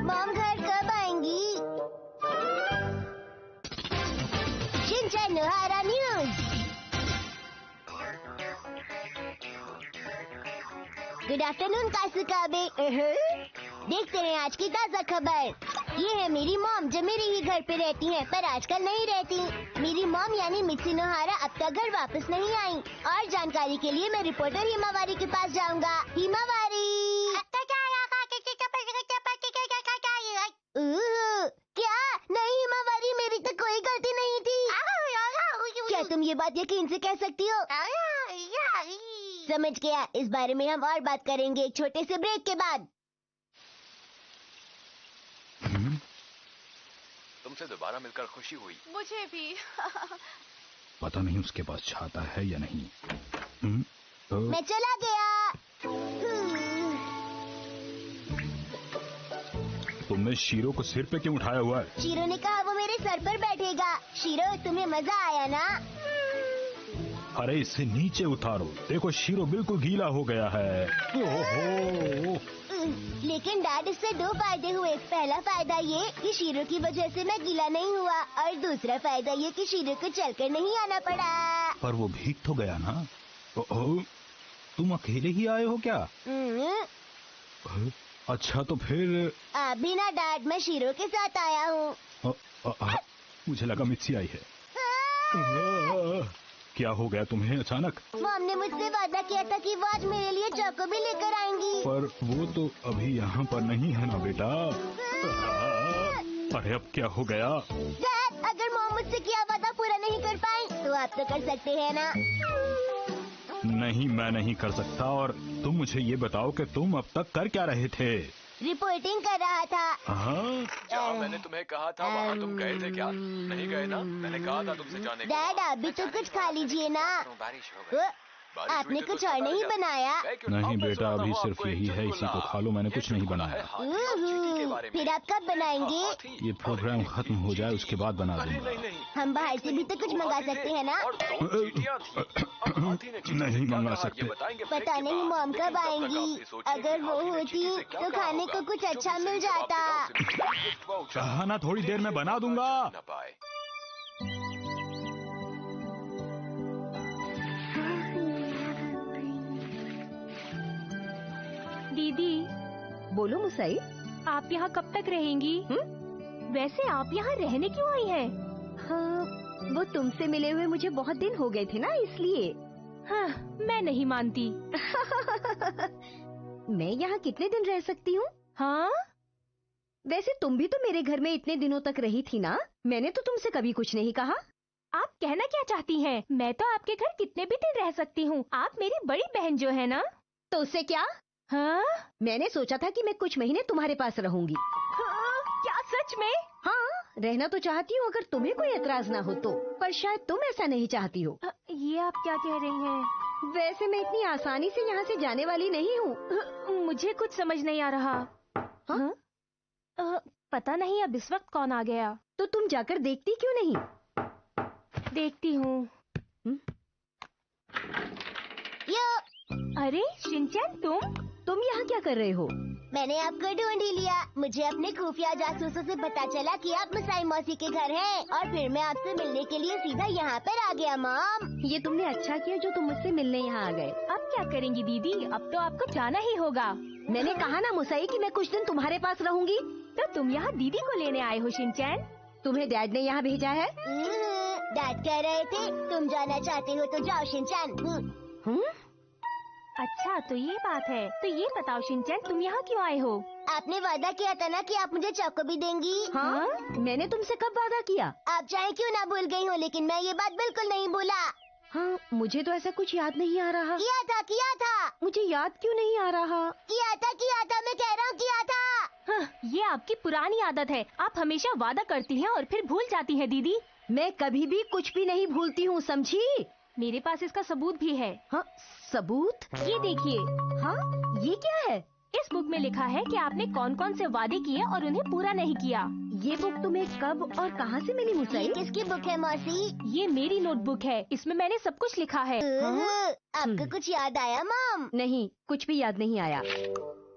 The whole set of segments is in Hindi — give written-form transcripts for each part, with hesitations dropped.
मॉम घर कब आएंगी? Shinchan Nohara news. Good afternoon Kasukabe. देखते हैं आज की ताजा खबर। ये है मेरी मॉम जो मेरे ही घर पे रहती हैं, पर आजकल नहीं रहती। मेरी मॉम यानी मित्सु नोहारा अब तक घर वापस नहीं आई। और जानकारी के लिए मैं रिपोर्टर हिमावारी के पास जाऊंगा। हिमावारी, क्या? नहीं हिमावारी, मेरी तो कोई गलती नहीं थी। क्या तुम ये बात यकीन से कह सकती हो? समझ गया, इस बारे में हम और बात करेंगे एक छोटे से ब्रेक के बाद। तुमसे दोबारा मिलकर खुशी हुई। मुझे भी। पता नहीं उसके पास छाता है या नहीं। मैं चला गया। तुमने शीरो को सिर पे क्यों उठाया हुआ है? शीरो ने कहा वो मेरे सर पर बैठेगा। शीरो, तुम्हें मजा आया ना? अरे इसे नीचे उतारो, देखो शीरो बिल्कुल गीला हो गया है। ओहो। लेकिन डैड, इससे दो फायदे हुए। पहला फायदा ये कि शीरो की वजह से मैं गीला नहीं हुआ, और दूसरा फायदा ये कि शीरो को चलकर नहीं आना पड़ा। पर वो भीग तो गया ना। ओहो, तुम अकेले ही आए हो क्या? अच्छा तो फिर आप भी ना डैड, मैं शीरो के साथ आया हूँ। मुझे लगा मित्सी आई है। क्या हो गया तुम्हें अचानक? मॉम ने मुझसे वादा किया था कि वो आज मेरे लिए चॉको भी लेकर आएंगी। पर वो तो अभी यहाँ पर नहीं है ना बेटा। अरे अब क्या हो गया? डैड, अगर मॉम मुझसे किया वादा पूरा नहीं कर पाए तो आप तो कर सकते हैं ना? नहीं, मैं नहीं कर सकता। और तुम मुझे ये बताओ कि तुम अब तक कर क्या रहे थे? रिपोर्टिंग कर रहा था। जहाँ मैंने तुम्हें कहा था वहाँ तुम गए थे क्या? नहीं गए ना? मैंने कहा था तुमसे जाने को। डैड, आप भी तो कुछ खा लीजिए ना। बारिश हो गई। आपने कुछ और नहीं बनाया? नहीं बेटा, अभी सिर्फ यही है, इसी को खा लो, मैंने कुछ नहीं बनाया। फिर आप कब बनाएंगे? ये प्रोग्राम खत्म हो जाए उसके बाद बना दूंगा। हम बाहर से भी तो कुछ मंगा सकते हैं ना? नहीं मंगा सकते। पता नहीं मॉम कब आएंगी। अगर वो होती तो खाने को कुछ अच्छा मिल जाता। कहा ना थोड़ी देर में बना दूंगा। दीदी, बोलो मुसाई, आप यहाँ कब तक रहेंगी? वैसे आप यहाँ रहने क्यों आई हैं? हाँ, वो तुमसे मिले हुए मुझे बहुत दिन हो गए थे ना, इसलिए। हाँ, मैं नहीं मानती। मैं यहाँ कितने दिन रह सकती हूँ? हाँ? वैसे तुम भी तो मेरे घर में इतने दिनों तक रही थी ना, मैंने तो तुमसे कभी कुछ नहीं कहा। आप कहना क्या चाहती हैं? मैं तो आपके घर कितने भी दिन रह सकती हूँ। आप मेरी बड़ी बहन जो है ना। तो उससे क्या? हाँ? मैंने सोचा था कि मैं कुछ महीने तुम्हारे पास रहूंगी। हाँ, क्या सच में? हाँ, रहना तो चाहती हूँ अगर तुम्हें कोई एतराज ना हो तो, पर शायद तुम ऐसा नहीं चाहती हो। ये आप क्या कह रही हैं? वैसे मैं इतनी आसानी से यहाँ से जाने वाली नहीं हूँ। मुझे कुछ समझ नहीं आ रहा। हाँ? पता नहीं अब इस वक्त कौन आ गया। तो तुम जाकर देखती क्यों नहीं? देखती हूँ। अरे शिनचैन, तुम यहाँ क्या कर रहे हो? मैंने आपको ढूंढ ही लिया। मुझे अपने खुफिया जासूसों से पता चला कि आप मुसाई मौसी के घर हैं, और फिर मैं आपसे मिलने के लिए सीधा यहाँ पर आ गया। मॉम, ये तुमने अच्छा किया जो तुम मुझसे मिलने यहाँ आ गए। अब क्या करेंगी दीदी? अब तो आपको जाना ही होगा। मैंने कहा ना मुसाई कि मैं कुछ दिन तुम्हारे पास रहूंगी। तो तुम यहाँ दीदी को लेने आए हो शिनचैन? तुम्हें डैड ने यहाँ भेजा है? डैड कह रहे थे तुम जाना चाहते हो तो जाओ शिनचैन। अच्छा, तो ये बात है। तो ये बताओ शिनचैन, तुम यहाँ क्यों आए हो? आपने वादा किया था ना कि आप मुझे चॉको भी देंगी। हाँ? मैंने तुमसे कब वादा किया? आप चाहे क्यों ना भूल गई हो, लेकिन मैं ये बात बिल्कुल नहीं भूला। हाँ, मुझे तो ऐसा कुछ याद नहीं आ रहा। किया था। मुझे याद क्यों नहीं आ रहा? किया था, मैं कह रहा हूँ किया था। हाँ, ये आपकी पुरानी आदत है। आप हमेशा वादा करती हैं और फिर भूल जाती हैं दीदी। मैं कभी भी कुछ भी नहीं भूलती हूँ, समझी? मेरे पास इसका सबूत भी है। हाँ, सबूत? ये देखिए। हाँ, ये क्या है? इस बुक में लिखा है कि आपने कौन कौन से वादे किए और उन्हें पूरा नहीं किया। ये बुक तुम्हें कब और कहाँ से मिली मुसाई? किसकी बुक है मौसी? ये मेरी नोटबुक है, इसमें मैंने सब कुछ लिखा है। आपको कुछ याद आया मॉम? नहीं, कुछ भी याद नहीं आया।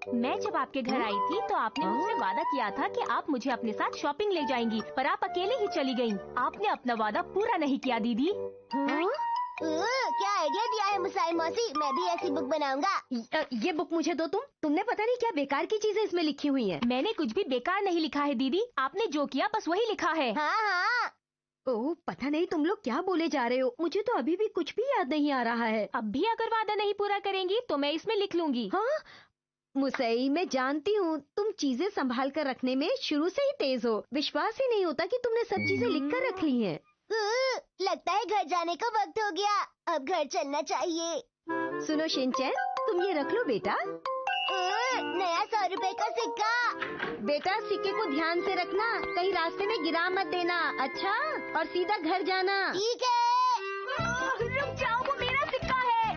मैं जब आपके घर आई थी तो आपने मुझसे वादा किया था कि आप मुझे अपने साथ शॉपिंग ले जाएंगी, पर आप अकेले ही चली गयी। आपने अपना वादा पूरा नहीं किया दीदी। क्या आइडिया दिया है मुसाई मौसी, मैं भी ऐसी बुक बनाऊंगा। ये बुक मुझे दो तुमने पता नहीं क्या बेकार की चीजें इसमें लिखी हुई हैं। मैंने कुछ भी बेकार नहीं लिखा है दीदी, आपने जो किया बस वही लिखा है। हाँ। ओह, पता नहीं तुम लोग क्या बोले जा रहे हो, मुझे तो अभी भी कुछ भी याद नहीं आ रहा है। अब भी अगर वादा नहीं पूरा करेंगी तो मैं इसमें लिख लूंगी। हाँ मुसई, मैं जानती हूँ तुम चीजें संभाल कर रखने में शुरू से ही तेज हो। विश्वास ही नहीं होता कि तुमने सब चीजें लिख कर रख ली हैं। लगता है घर जाने का वक्त हो गया, अब घर चलना चाहिए। सुनो शिनचैन, तुम ये रख लो बेटा। नया 100 रुपए का सिक्का। बेटा सिक्के को ध्यान से रखना, कहीं रास्ते में गिरा मत देना, अच्छा? और सीधा घर जाना। ठीक है। रुक जाओ, वो मेरा सिक्का है।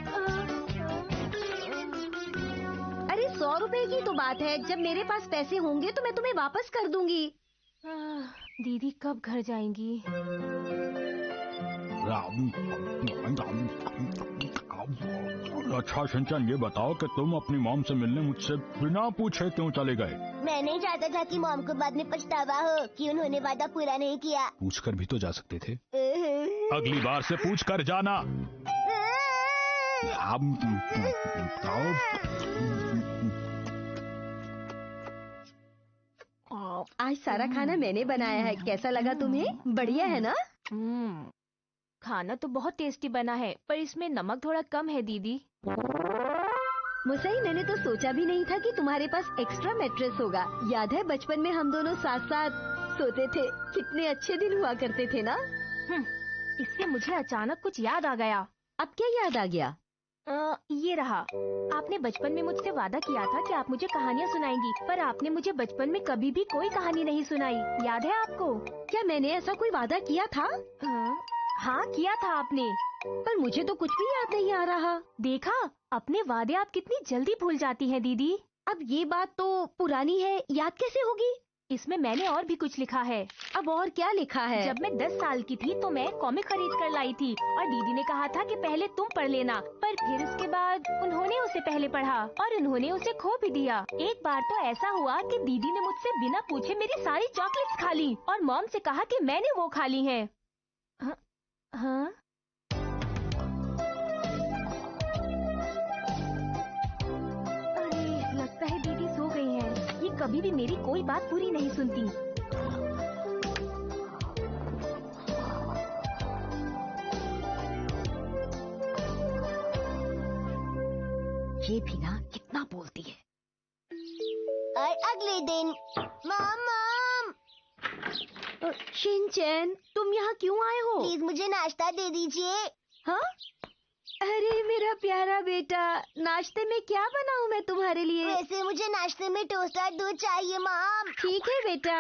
अरे 100 रुपए की तो बात है, जब मेरे पास पैसे होंगे तो मैं तुम्हें वापस कर दूंगी। दीदी कब घर जाएंगी? अच्छा शिनचैन, ये बताओ कि तुम अपनी मॉम से मिलने मुझसे बिना पूछे क्यों चले गए? मैं नहीं चाहता था कि मॉम को बाद में पछतावा हो कि उन्होंने वादा पूरा नहीं किया। पूछकर भी तो जा सकते थे। अगली बार से पूछ कर जाना। आज सारा खाना मैंने बनाया है, कैसा लगा तुम्हें? बढ़िया है ना? खाना तो बहुत टेस्टी बना है, पर इसमें नमक थोड़ा कम है दीदी। मुसई, मैंने तो सोचा भी नहीं था कि तुम्हारे पास एक्स्ट्रा मैट्रेस होगा। याद है बचपन में हम दोनों साथ साथ सोते थे, कितने अच्छे दिन हुआ करते थे ना? इससे मुझे अचानक कुछ याद आ गया। अब क्या याद आ गया? ये रहा। आपने बचपन में मुझसे वादा किया था कि आप मुझे कहानियाँ सुनाएंगी, पर आपने मुझे बचपन में कभी भी कोई कहानी नहीं सुनाई। याद है आपको? क्या मैंने ऐसा कोई वादा किया था? हाँ किया था आपने, पर मुझे तो कुछ भी याद नहीं आ रहा। देखा, अपने वादे आप कितनी जल्दी भूल जाती हैं दीदी। अब ये बात तो पुरानी है, याद कैसे होगी? इसमें मैंने और भी कुछ लिखा है। अब और क्या लिखा है? जब मैं 10 साल की थी तो मैं कॉमिक खरीद कर लाई थी और दीदी ने कहा था कि पहले तुम पढ़ लेना, पर फिर उसके बाद उन्होंने उसे पहले पढ़ा और उन्होंने उसे खो भी दिया। एक बार तो ऐसा हुआ कि दीदी ने मुझसे बिना पूछे मेरी सारी चॉकलेट्स खा ली और मॉम से कहा कि मैंने वो खा ली हैं। हाँ? अरे लगता है दीदी सो गई हैं। ये कभी भी मेरी कोई बात पूरी नहीं सुनती। ये भी ना कितना बोलती है। और अगले दिन मॉम शिनचैन, तुम यहाँ क्यों आए हो? प्लीज मुझे नाश्ता दे दीजिए। हाँ? अरे मेरा प्यारा बेटा, नाश्ते में क्या बनाऊँ मैं तुम्हारे लिए? वैसे मुझे नाश्ते में टोस्ट और दूध चाहिए मॉम। ठीक है बेटा।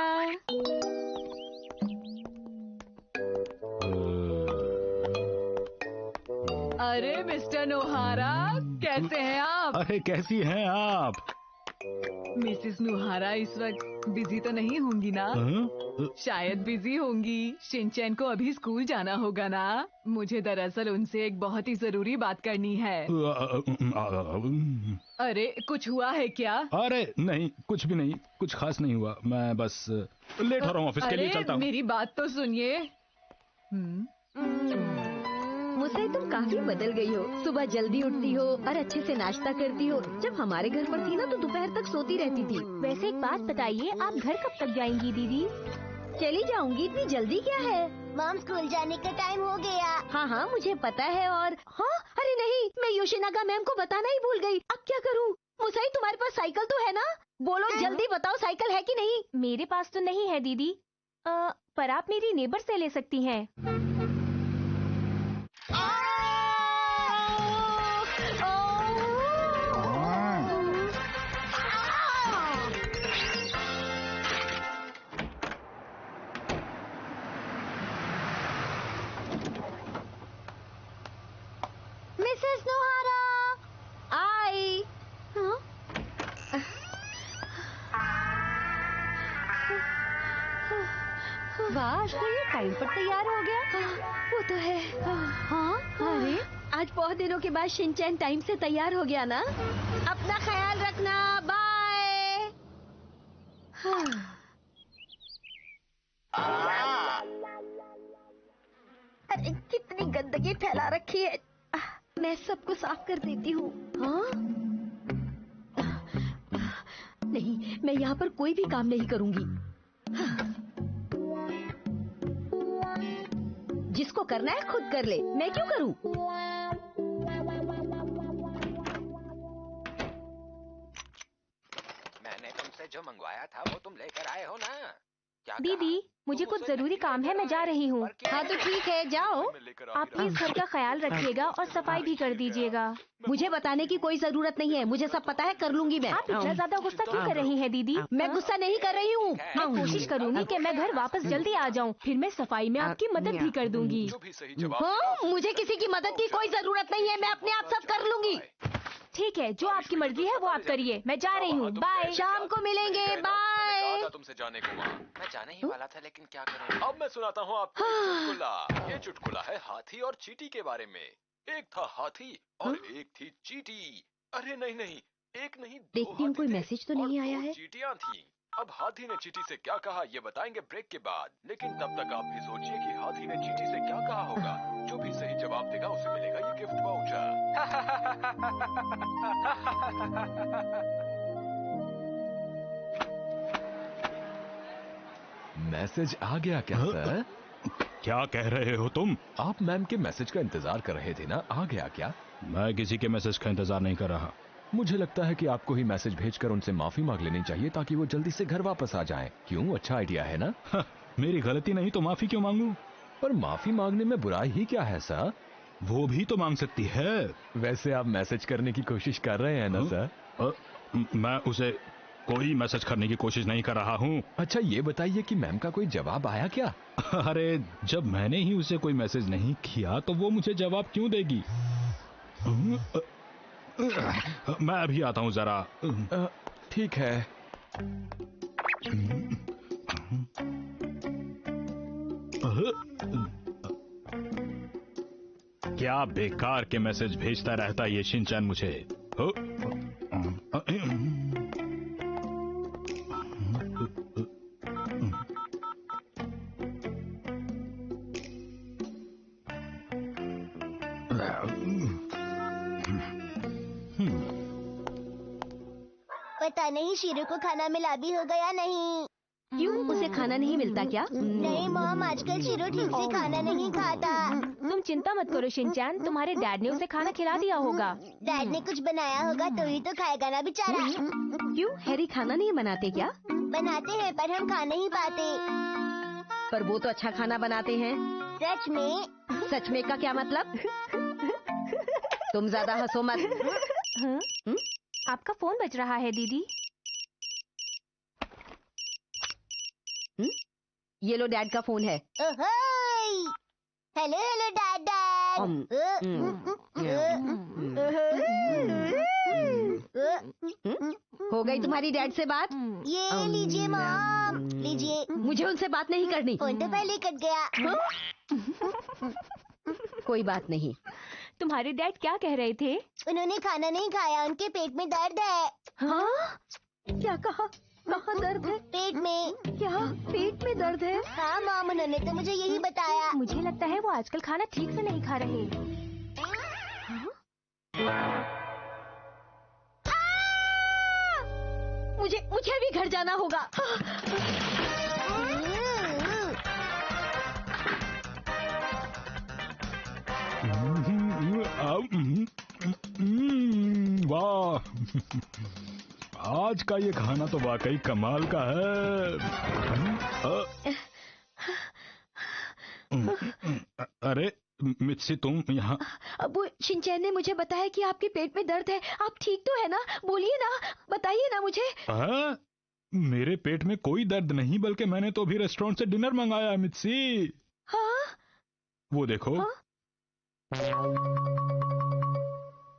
अरे मिस्टर नोहारा, कैसे हैं आप? अरे कैसी हैं आप? मिसेस नोहारा इस वक्त बिजी तो नहीं होंगी ना? शायद बिजी होंगी। शिनचैन को अभी स्कूल जाना होगा ना? मुझे दरअसल उनसे एक बहुत ही जरूरी बात करनी है। अरे कुछ हुआ है क्या? अरे नहीं, कुछ भी नहीं, कुछ खास नहीं हुआ। मैं बस लेट हो रहा हूँ ऑफिस के लिए, चलता हूँ। मेरी बात तो सुनिए। मुझसे तुम काफी बदल गई हो। सुबह जल्दी उठती हो और अच्छे से नाश्ता करती हो। जब हमारे घर पर थी ना तो दोपहर तक सोती रहती थी। वैसे एक बात बताइए, आप घर कब तक जाएंगी दीदी? चली जाऊंगी, इतनी जल्दी क्या है? मॉम स्कूल जाने का टाइम हो गया। हाँ मुझे पता है। और हाँ, अरे नहीं, मैं योशिनागा मैम को बताना ही भूल गई। अब क्या करूँ? मुसाई, तुम्हारे पास साइकिल तो है ना? बोलो जल्दी बताओ, साइकिल है कि नहीं? मेरे पास तो नहीं है दीदी, पर आप मेरी नेबर से ले सकती हैं। मिसेस नोहारा आई। हाँ? वाह, तो ये टाइम पर तैयार हो गया। वो तो है। हाँ? अरे आज बहुत दिनों के बाद शिनचैन टाइम से तैयार हो गया ना? अपना ख्याल रखना, बाय। अरे कितनी गंदगी फैला रखी है। मैं सबको साफ कर देती हूँ। हाँ? नहीं, मैं यहाँ पर कोई भी काम नहीं करूंगी। जिसको करना है खुद कर ले, मैं क्यों करूं? मैंने तुमसे जो मंगवाया था वो तुम लेकर आए हो ना? क्या दीदी, मुझे कुछ जरूरी काम है, मैं जा रही हूँ। हाँ तो ठीक है, जाओ। आप प्लीज घर का ख्याल रखिएगा और सफाई भी कर दीजिएगा। मुझे बताने की कोई जरूरत नहीं है, मुझे सब पता है, कर लूंगी मैं। आप इतना ज्यादा गुस्सा क्यों कर रही हैं दीदी? मैं गुस्सा नहीं कर रही हूँ। मैं कोशिश करूंगी कि मैं घर वापस जल्दी आ जाऊँ, फिर मैं सफाई में आपकी मदद भी कर दूंगी। जो भी सही जवाब हाँ, मुझे किसी की मदद की कोई जरूरत नहीं है, मैं अपने आप सब कर लूंगी। ठीक है, जो आपकी मर्जी है वो आप करिए। मैं जा रही हूँ, बाय। शाम को मिलेंगे, बाय। कहा था तुमसे जाने को वहाँ। मैं जाने ही वाला था, लेकिन क्या करूँ? अब मैं सुनाता हूँ आपको एक चुटकुला। ये चुटकुला है हाथी और चींटी के बारे में। एक था हाथी और एक थी चींटी। अरे नहीं, एक नहीं, दो देखती हूँ कोई हाथी थे मैसेज तो और नहीं आया दो है। चींटियां थीं। अब हाथी ने चींटी से क्या कहा ये बताएंगे ब्रेक के बाद। लेकिन तब तक आप भी सोचिए कि हाथी ने चींटी से क्या कहा होगा। जो भी सही जवाब देगा उसे मिलेगा ये गिफ्ट वाउचर। मैसेज आ गया क्या सर? क्या कह रहे हो तुम? आप मैम के मैसेज का इंतजार कर रहे थे ना, आ गया क्या? मैं किसी के मैसेज का इंतजार नहीं कर रहा। मुझे लगता है कि आपको ही मैसेज भेजकर उनसे माफी मांग लेनी चाहिए ताकि वो जल्दी से घर वापस आ जाएं। क्यों, अच्छा आइडिया है ना? मेरी गलती नहीं तो माफी क्यों मांगूं? पर माफी मांगने में बुराई ही क्या है सर? वो भी तो मांग सकती है। वैसे आप मैसेज करने की कोशिश कर रहे हैं ना सर? मैं उसे कोई मैसेज करने की कोशिश नहीं कर रहा हूँ। अच्छा ये बताइए कि मैम का कोई जवाब आया क्या? अरे जब मैंने ही उसे कोई मैसेज नहीं किया तो वो मुझे जवाब क्यों देगी? मैं अभी आता हूँ जरा। ठीक है। क्या बेकार के मैसेज भेजता रहता ये शिनचैन मुझे। पता नहीं शीरू को खाना मिला भी होगा या नहीं। क्यों, उसे खाना नहीं मिलता क्या? नहीं मॉम, आजकल शीरू ठीक से खाना नहीं खाता। तुम चिंता मत करो शिनचैन, तुम्हारे डैड ने उसे खाना खिला दिया होगा। डैड ने कुछ बनाया होगा तो ही तो खाएगा ना बेचारा। क्यों, हैरी खाना नहीं बनाते क्या? बनाते हैं पर हम खा नहीं पाते। पर वो तो अच्छा खाना बनाते हैं। सच में? सच में का क्या मतलब? तुम ज्यादा हंसो मत। आपका फोन बज रहा है दीदी। ये लो, डैड का फोन है। Hello hello dad dad. हो गई तुम्हारी डैड से बात? ये लीजिए मॉम, लीजिए। मुझे उनसे बात नहीं करनी। फोन तो पहले कट गया। कोई बात नहीं। तुम्हारे डैड क्या कह रहे थे? उन्होंने खाना नहीं खाया, उनके पेट में दर्द है। हाँ? क्या कहा? कहाँ दर्द है? पेट में। क्या पेट में दर्द है? हाँ मॉम, उन्होंने तो मुझे यही बताया। मुझे लगता है वो आजकल खाना ठीक से नहीं खा रहे। मुझे भी घर जाना होगा। वाह, आज का ये खाना तो वाकई कमाल का है। अरे मित्सी, तुम यहाँ? अब वो शिनचैन ने मुझे बताया कि आपके पेट में दर्द है। आप ठीक तो है ना? बोलिए ना, बताइए ना मुझे। मेरे पेट में कोई दर्द नहीं, बल्कि मैंने तो अभी रेस्टोरेंट से डिनर मंगाया है मित्सी। हाँ? वो देखो। हाँ?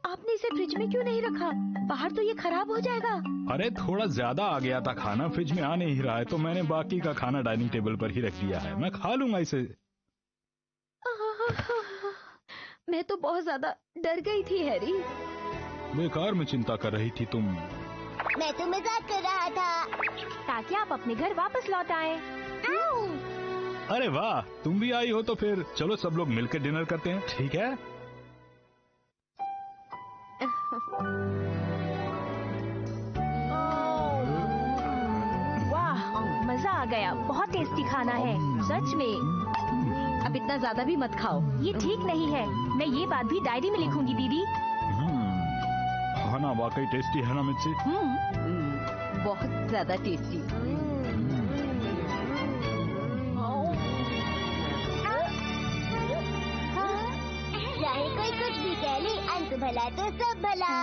आपने इसे फ्रिज में क्यों नहीं रखा? बाहर तो ये खराब हो जाएगा। अरे थोड़ा ज्यादा आ गया था खाना, फ्रिज में आ नहीं रहा है तो मैंने बाकी का खाना डाइनिंग टेबल पर ही रख दिया है। मैं खा लूंगा इसे। मैं तो बहुत ज्यादा डर गई थी हैरी। बेकार में चिंता कर रही थी तुम। मैं तो मजाक कर रहा था। ताकि आप अपने घर वापस लौट आए। अरे वाह, तुम भी आई हो तो फिर चलो सब लोग मिलकर डिनर करते हैं, ठीक है? वाह, मजा आ गया। बहुत टेस्टी खाना है, सच में। अब इतना ज्यादा भी मत खाओ। ये ठीक नहीं है। मैं ये बात भी डायरी में लिखूंगी दीदी। खाना वाकई टेस्टी है ना मिर्ची? बहुत ज्यादा टेस्टी। चाहे कोई कुछ भी कह ले, अंत भला तो सब भला।